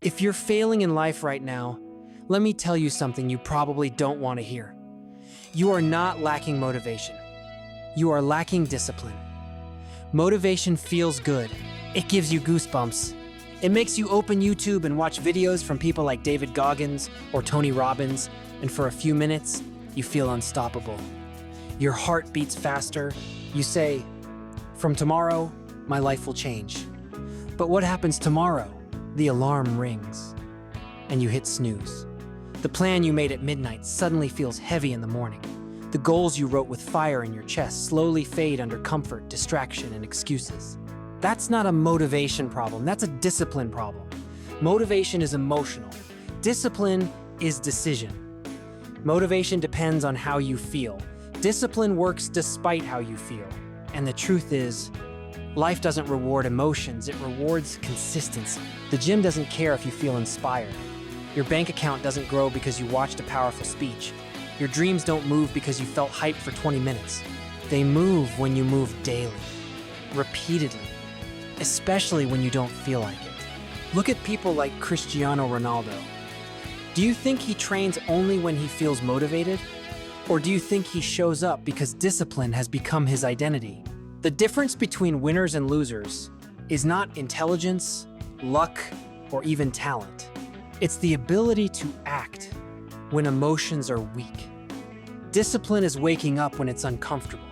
If you're failing in life right now, let me tell you something you probably don't want to hear. You are not lacking motivation. You are lacking discipline. Motivation feels good. It gives you goosebumps. It makes you open YouTube and watch videos from people like David Goggins or Tony Robbins, and for a few minutes, you feel unstoppable. Your heart beats faster. You say, "From tomorrow, my life will change." But what happens tomorrow? The alarm rings, and you hit snooze. The plan you made at midnight suddenly feels heavy in the morning. The goals you wrote with fire in your chest slowly fade under comfort, distraction, and excuses. That's not a motivation problem, that's a discipline problem. Motivation is emotional. Discipline is decision. Motivation depends on how you feel. Discipline works despite how you feel. And the truth is, life doesn't reward emotions, it rewards consistency. The gym doesn't care if you feel inspired. Your bank account doesn't grow because you watched a powerful speech. Your dreams don't move because you felt hyped for 20 minutes. They move when you move daily, repeatedly, especially when you don't feel like it. Look at people like Cristiano Ronaldo. Do you think he trains only when he feels motivated? Or do you think he shows up because discipline has become his identity? The difference between winners and losers is not intelligence, luck, or even talent. It's the ability to act when emotions are weak. Discipline is waking up when it's uncomfortable.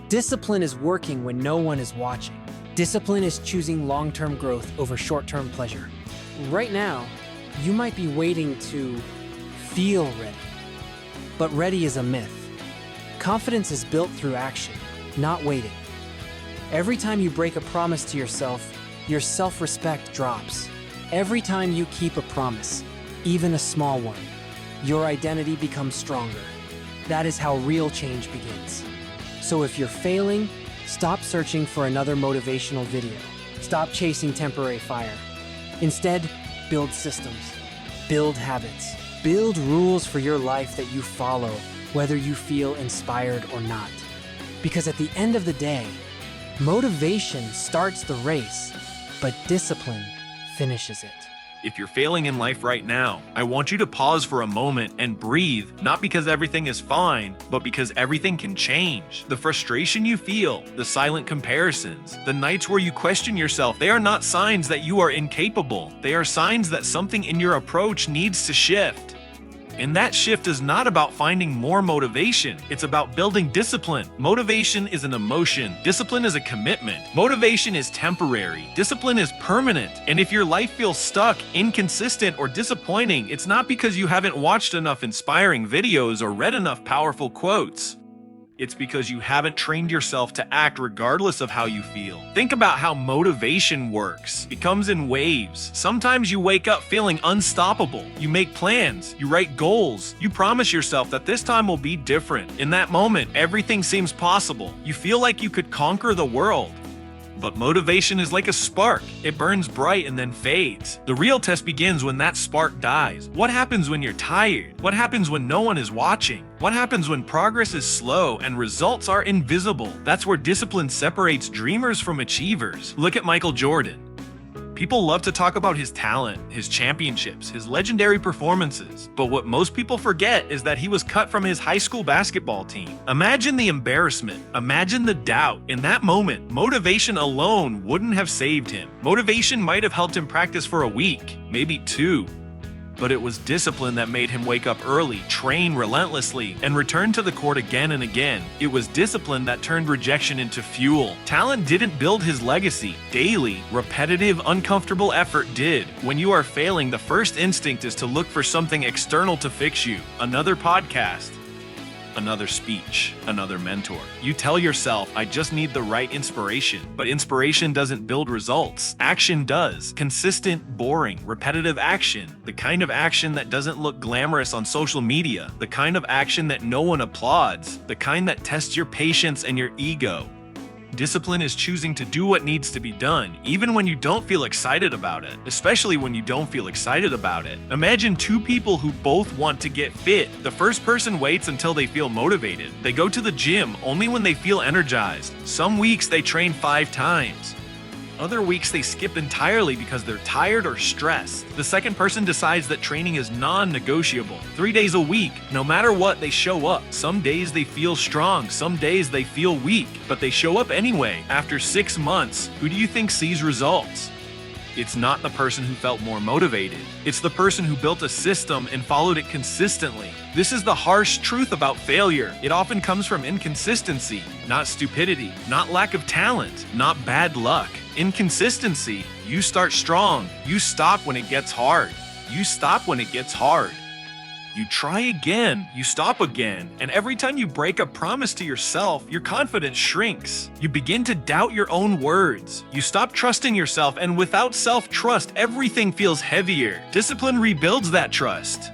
Discipline is working when no one is watching. Discipline is choosing long-term growth over short-term pleasure. Right now, you might be waiting to feel ready. But ready is a myth. Confidence is built through action, not waiting. Every time you break a promise to yourself, your self-respect drops. Every time you keep a promise, even a small one, your identity becomes stronger. That is how real change begins. So if you're failing, stop searching for another motivational video. Stop chasing temporary fire. Instead, build systems, build habits, build rules for your life that you follow, whether you feel inspired or not. Because at the end of the day, motivation starts the race, but discipline finishes it. If you're failing in life right now, I want you to pause for a moment and breathe, not because everything is fine, but because everything can change. The frustration you feel, the silent comparisons, the nights where you question yourself, they are not signs that you are incapable. They are signs that something in your approach needs to shift. And that shift is not about finding more motivation. It's about building discipline. Motivation is an emotion. Discipline is a commitment. Motivation is temporary. Discipline is permanent. And if your life feels stuck, inconsistent, or disappointing, it's not because you haven't watched enough inspiring videos or read enough powerful quotes. It's because you haven't trained yourself to act regardless of how you feel. Think about how motivation works. It comes in waves. Sometimes you wake up feeling unstoppable. You make plans. You write goals. You promise yourself that this time will be different. In that moment, everything seems possible. You feel like you could conquer the world. But motivation is like a spark. It burns bright and then fades. The real test begins when that spark dies. What happens when you're tired? What happens when no one is watching? What happens when progress is slow and results are invisible? That's where discipline separates dreamers from achievers. Look at Michael Jordan. People love to talk about his talent, his championships, his legendary performances. But what most people forget is that he was cut from his high school basketball team. Imagine the embarrassment. Imagine the doubt. In that moment, motivation alone wouldn't have saved him. Motivation might have helped him practice for a week, maybe 2. But it was discipline that made him wake up early, train relentlessly, and return to the court again and again. It was discipline that turned rejection into fuel. Talent didn't build his legacy. Daily, repetitive, uncomfortable effort did. When you are failing, the first instinct is to look for something external to fix you. Another podcast, another speech, another mentor. You tell yourself, I just need the right inspiration. But inspiration doesn't build results. Action does. Consistent, boring, repetitive action. The kind of action that doesn't look glamorous on social media. The kind of action that no one applauds. The kind that tests your patience and your ego. Discipline is choosing to do what needs to be done, even when you don't feel excited about it, especially when you don't feel excited about it. Imagine 2 people who both want to get fit. The first person waits until they feel motivated. They go to the gym only when they feel energized. Some weeks they train 5 times. Other weeks they skip entirely because they're tired or stressed. The second person decides that training is non-negotiable. 3 days a week, no matter what, they show up. Some days they feel strong, some days they feel weak, but they show up anyway. After 6 months, who do you think sees results? It's not the person who felt more motivated. It's the person who built a system and followed it consistently. This is the harsh truth about failure. It often comes from inconsistency, not stupidity, not lack of talent, not bad luck. Inconsistency. You start strong. You stop when it gets hard. You stop when it gets hard. You try again, you stop again, and every time you break a promise to yourself, your confidence shrinks. You begin to doubt your own words. You stop trusting yourself, and without self-trust, everything feels heavier. Discipline rebuilds that trust.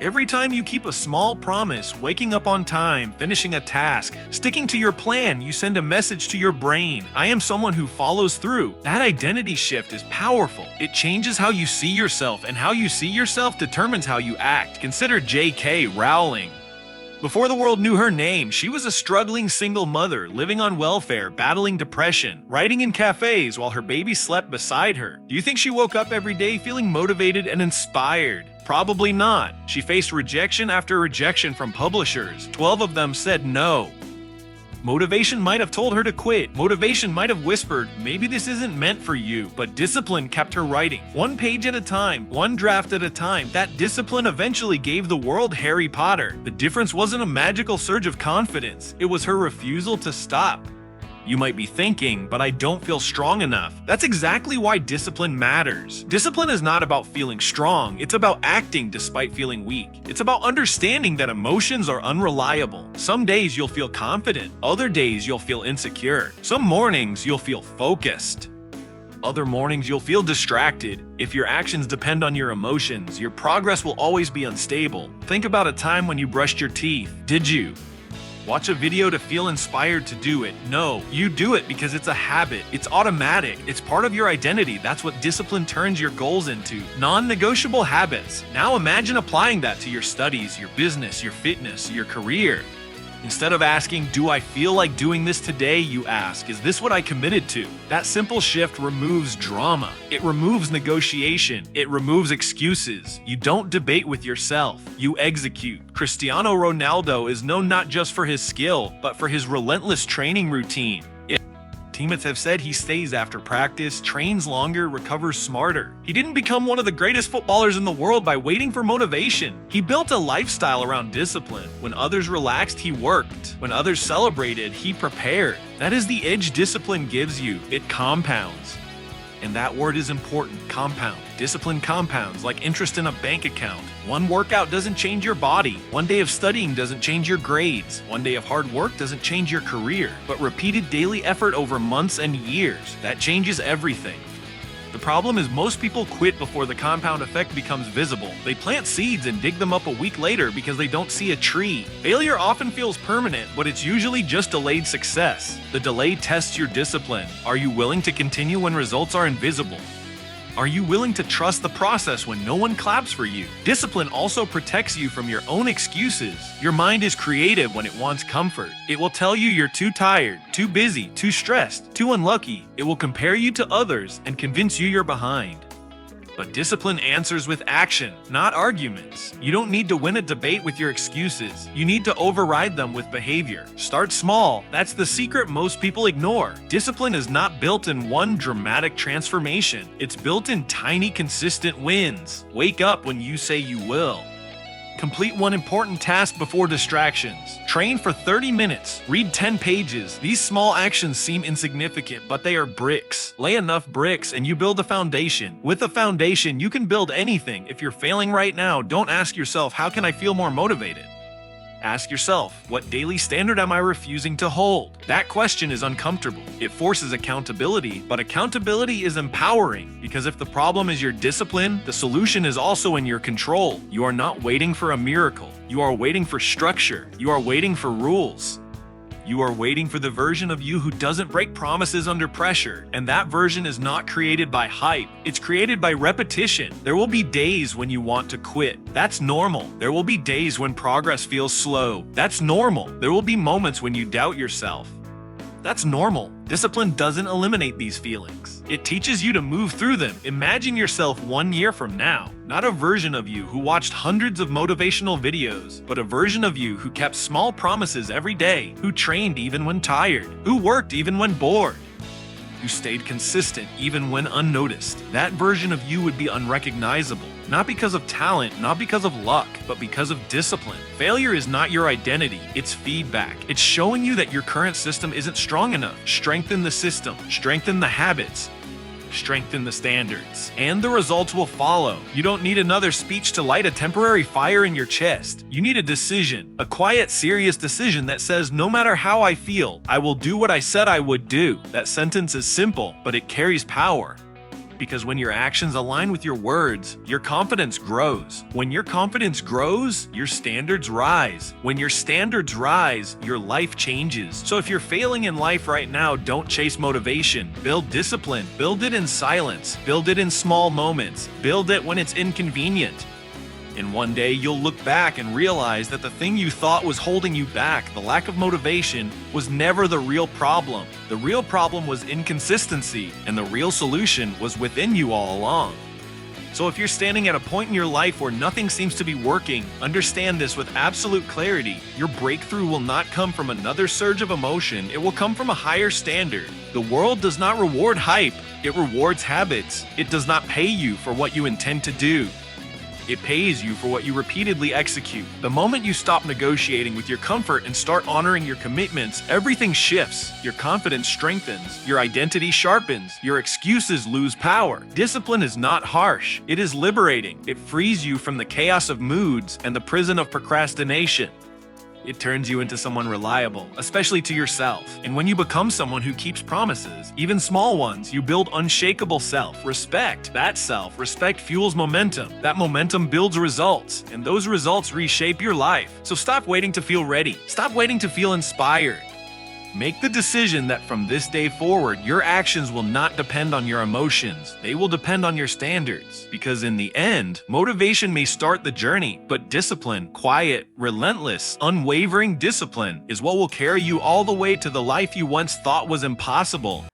Every time you keep a small promise, waking up on time, finishing a task, sticking to your plan, you send a message to your brain. I am someone who follows through. That identity shift is powerful. It changes how you see yourself, and how you see yourself determines how you act. Consider J.K. Rowling. Before the world knew her name, she was a struggling single mother, living on welfare, battling depression, writing in cafes while her baby slept beside her. Do you think she woke up every day feeling motivated and inspired? Probably not. She faced rejection after rejection from publishers. 12 of them said no. Motivation might have told her to quit. Motivation might have whispered, maybe this isn't meant for you, but discipline kept her writing. 1 page at a time, 1 draft at a time. That discipline eventually gave the world Harry Potter. The difference wasn't a magical surge of confidence. It was her refusal to stop. You might be thinking, but I don't feel strong enough. That's exactly why discipline matters. Discipline is not about feeling strong, it's about acting despite feeling weak. It's about understanding that emotions are unreliable. Some days you'll feel confident, other days you'll feel insecure. Some mornings you'll feel focused. Other mornings you'll feel distracted. If your actions depend on your emotions, your progress will always be unstable. Think about a time when you brushed your teeth. Did you watch a video to feel inspired to do it? No, you do it because it's a habit. It's automatic. It's part of your identity. That's what discipline turns your goals into. Non-negotiable habits. Now imagine applying that to your studies, your business, your fitness, your career. Instead of asking, do I feel like doing this today, you ask, is this what I committed to? That simple shift removes drama. It removes negotiation. It removes excuses. You don't debate with yourself. You execute. Cristiano Ronaldo is known not just for his skill, but for his relentless training routine. Teammates have said he stays after practice, trains longer, recovers smarter. He didn't become one of the greatest footballers in the world by waiting for motivation. He built a lifestyle around discipline. When others relaxed, he worked. When others celebrated, he prepared. That is the edge discipline gives you. It compounds. And that word is important, compound. Discipline compounds like interest in a bank account. One workout doesn't change your body. One day of studying doesn't change your grades. One day of hard work doesn't change your career. But repeated daily effort over months and years, that changes everything. The problem is most people quit before the compound effect becomes visible. They plant seeds and dig them up a week later because they don't see a tree. Failure often feels permanent, but it's usually just delayed success. The delay tests your discipline. Are you willing to continue when results are invisible? Are you willing to trust the process when no one claps for you? Discipline also protects you from your own excuses. Your mind is creative when it wants comfort. It will tell you you're too tired, too busy, too stressed, too unlucky. It will compare you to others and convince you you're behind. But discipline answers with action, not arguments. You don't need to win a debate with your excuses. You need to override them with behavior. Start small. That's the secret most people ignore. Discipline is not built in one dramatic transformation. It's built in tiny, consistent wins. Wake up when you say you will. Complete one important task before distractions. Train for 30 minutes. Read 10 pages. These small actions seem insignificant, but they are bricks. Lay enough bricks and you build a foundation. With a foundation, you can build anything. If you're failing right now, don't ask yourself, how can I feel more motivated? Ask yourself, what daily standard am I refusing to hold? That question is uncomfortable. It forces accountability, but accountability is empowering because if the problem is your discipline, the solution is also in your control. You are not waiting for a miracle. You are waiting for structure. You are waiting for rules. You are waiting for the version of you who doesn't break promises under pressure, and that version is not created by hype. It's created by repetition. There will be days when you want to quit. That's normal. There will be days when progress feels slow. That's normal. There will be moments when you doubt yourself. That's normal. Discipline doesn't eliminate these feelings. It teaches you to move through them. Imagine yourself 1 year from now. Not a version of you who watched hundreds of motivational videos, but a version of you who kept small promises every day, who trained even when tired, who worked even when bored, who stayed consistent even when unnoticed. That version of you would be unrecognizable. Not because of talent, not because of luck, but because of discipline. Failure is not your identity, it's feedback. It's showing you that your current system isn't strong enough. Strengthen the system, strengthen the habits, strengthen the standards, and the results will follow. You don't need another speech to light a temporary fire in your chest. You need a decision, a quiet, serious decision that says, no matter how I feel, I will do what I said I would do. That sentence is simple, but it carries power. Because when your actions align with your words, your confidence grows. When your confidence grows, your standards rise. When your standards rise, your life changes. So if you're failing in life right now, don't chase motivation. Build discipline. Build it in silence. Build it in small moments. Build it when it's inconvenient. And one day you'll look back and realize that the thing you thought was holding you back, the lack of motivation, was never the real problem. The real problem was inconsistency, and the real solution was within you all along. So if you're standing at a point in your life where nothing seems to be working, understand this with absolute clarity. Your breakthrough will not come from another surge of emotion, it will come from a higher standard. The world does not reward hype, it rewards habits. It does not pay you for what you intend to do. It pays you for what you repeatedly execute. The moment you stop negotiating with your comfort and start honoring your commitments, everything shifts. Your confidence strengthens. Your identity sharpens. Your excuses lose power. Discipline is not harsh. It is liberating. It frees you from the chaos of moods and the prison of procrastination. It turns you into someone reliable, especially to yourself. And when you become someone who keeps promises, even small ones, you build unshakable self-respect. That self-respect fuels momentum. That momentum builds results, and those results reshape your life. So stop waiting to feel ready. Stop waiting to feel inspired. Make the decision that from this day forward, your actions will not depend on your emotions. They will depend on your standards. Because in the end, motivation may start the journey, but discipline, quiet, relentless, unwavering discipline is what will carry you all the way to the life you once thought was impossible.